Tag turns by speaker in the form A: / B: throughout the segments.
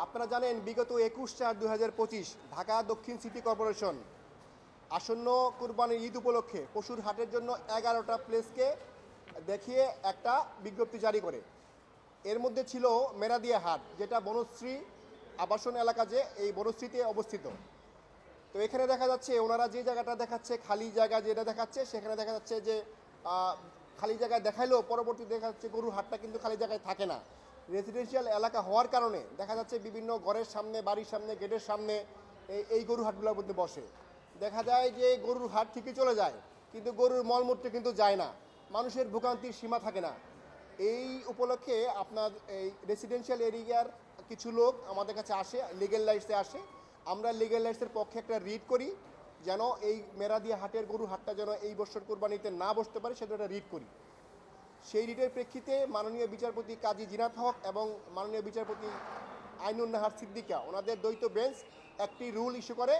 A: আপনারা জানেন বিগত 21/4/2025 ঢাকা দক্ষিণ সিটি কর্পোরেশন আসন্ন কুরবানির ঈদ উপলক্ষে পশুর হাটের জন্য 11টা প্লেসকে দেখিয়ে একটা বিজ্ঞপ্তি জারি করে। এর মধ্যে ছিল মেরাদিয়া হাট, যেটা বনশ্রী আবাসন এলাকা, যে এই বনশ্রীতে অবস্থিত। তো এখানে দেখা যাচ্ছে ওনারা যে জায়গাটা দেখাচ্ছে, খালি জায়গা যেটা দেখাচ্ছে, সেখানে দেখা যাচ্ছে যে খালি জায়গায় দেখাইলেও পরবর্তীতে দেখা যাচ্ছে গরুর হাটটা কিন্তু খালি জায়গায় থাকে না। রেসিডেন্সিয়াল এলাকা হওয়ার কারণে দেখা যাচ্ছে বিভিন্ন ঘরের সামনে, বাড়ির সামনে, গেটের সামনে এই গরুর হাটগুলোর মধ্যে বসে। দেখা যায় যে গরুর হাট ঠিকই চলে যায়, কিন্তু গরুর মলমূত্রে কিন্তু যায় না, মানুষের ভোগান্তির সীমা থাকে না। এই উপলক্ষে আপনার এই রেসিডেন্সিয়াল এরিয়ার কিছু লোক আমাদের কাছে আসে, লিগেল লাইটসে আসে। আমরা লিগেল লাইটসের পক্ষে একটা রিট করি, যেন এই মেরাদিয়া হাটের গরুর হাটটা যেন এই বছর কোরবানিতে না বসতে পারে, সেটা একটা রিট করি। সেই রিটের প্রেক্ষিতে মাননীয় বিচারপতি কাজী জিনাত হক এবং মাননীয় বিচারপতি আইনুন নাহার সিদ্দিকা, ওনাদের দ্বৈত বেঞ্চ একটি রুল ইস্যু করে,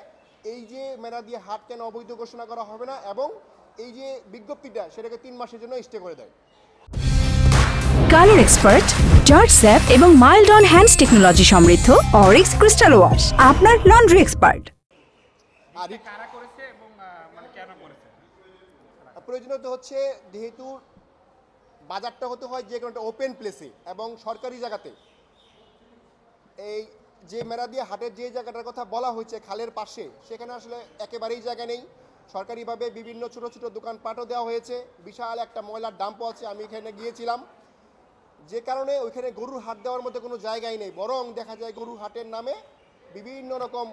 A: এই যে মেরাদিয়া হাট কেন অবৈধ ঘোষণা করা হবে না, এবং এই যে বিজ্ঞপ্তিটা সেটাকে 3 মাসের জন্য স্টে করে দেয়।
B: কালার এক্সপার্ট, জর্জ স্যাপ এবং মাইল্ড অন হ্যান্ডস টেকনোলজি সমৃদ্ধ অরিক্স ক্রিস্টাল ওয়াশ আপনার লন্ড্রি এক্সপার্ট।
A: আর
C: কারা করেছে এবং মানে কেন করেছে?
A: প্রয়োজনীয়তা হচ্ছে, যেহেতু বাজারটা হতে হয় যে কোনো একটা ওপেন প্লেসে এবং সরকারি জায়গাতে। এই যে মেরাদিয়া হাটের যে জায়গাটার কথা বলা হয়েছে খালের পাশে, সেখানে আসলে একেবারেই জায়গা নেই। সরকারিভাবে বিভিন্ন ছোটো ছোটো দোকানপাটও দেওয়া হয়েছে, বিশাল একটা ময়লার ডাম্পও আছে, আমি এখানে গিয়েছিলাম। যে কারণে ওইখানে গরুর হাট দেওয়ার মধ্যে কোনো জায়গাই নেই, বরং দেখা যায় গরুর হাটের নামে বিভিন্ন রকম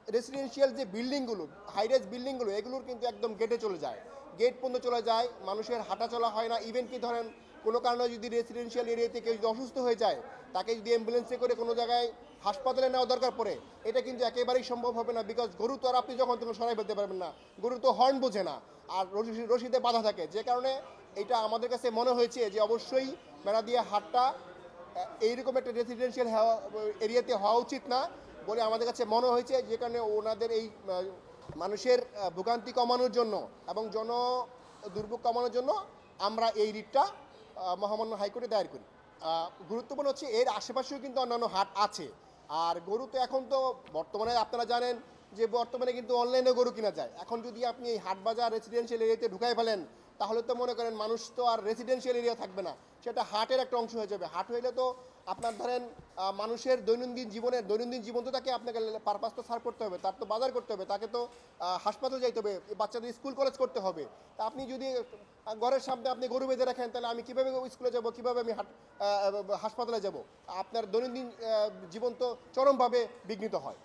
A: রেসিডেন্সিয়াল যে বিল্ডিংগুলো, হাইরাইজ বিল্ডিংগুলো, এগুলোর কিন্তু একদম গেটে চলে যায়, গেট পর্যন্ত চলে যায়, মানুষের হাঁটা চলা হয় না। ইভেন কি ধরেন কোনো কারণে যদি রেসিডেন্সিয়াল এরিয়াতে কেউ যদি অসুস্থ হয়ে যায়, তাকে যদি অ্যাম্বুলেন্সে করে কোনো জায়গায় হাসপাতালে নেওয়া দরকার পড়ে, এটা কিন্তু একেবারেই সম্ভব হবে না। বিকজ গরু তো আর আপনি যখন তখন সরাই ফেলতে পারবেন না, গরু তো হর্ন বোঝে না, আর রশিদে বাধা থাকে। যে কারণে এটা আমাদের কাছে মনে হয়েছে যে অবশ্যই মেরাদিয়া হাটটা এইরকম একটা রেসিডেন্সিয়াল এরিয়াতে হওয়া উচিত না বলে আমাদের কাছে মনে হয়েছে। যে কারণে ওনাদের এই মানুষের ভোগান্তি কমানোর জন্য এবং জন দুর্ভোগ কমানোর জন্য আমরা এই রিটটা মহামান্য হাইকোর্টে দায়ের করি। গুরুত্বপূর্ণ হচ্ছে এর আশেপাশেও কিন্তু অন্যান্য হাট আছে। আর গরু তো এখন তো বর্তমানে আপনারা জানেন যে বর্তমানে কিন্তু অনলাইনে গরু কিনা যায়। এখন যদি আপনি এই হাট বাজার রেসিডেন্সিয়াল এরিয়াতে ঢুকাই ফেলেন, তাহলে তো মনে করেন মানুষ তো আর রেসিডেন্সিয়াল এরিয়া থাকবে না, সেটা হাটের একটা অংশ হয়ে যাবে। হাট হইলে তো আপনার ধরেন মানুষের দৈনন্দিন জীবন তো তাকে আপনাকে পারপাস তো সার্ভ করতে হবে, তার তো বাজার করতে হবে, তাকে তো হাসপাতালে যাইতে হবে, বাচ্চাদের স্কুল কলেজ করতে হবে। তা আপনি যদি ঘরের সামনে আপনি গরু বেঁধে রাখেন, তাহলে আমি কীভাবে স্কুলে যাব, কীভাবে আমি হাসপাতালে যাব? আপনার দৈনন্দিন জীবন তো চরমভাবে বিঘ্নিত হয়।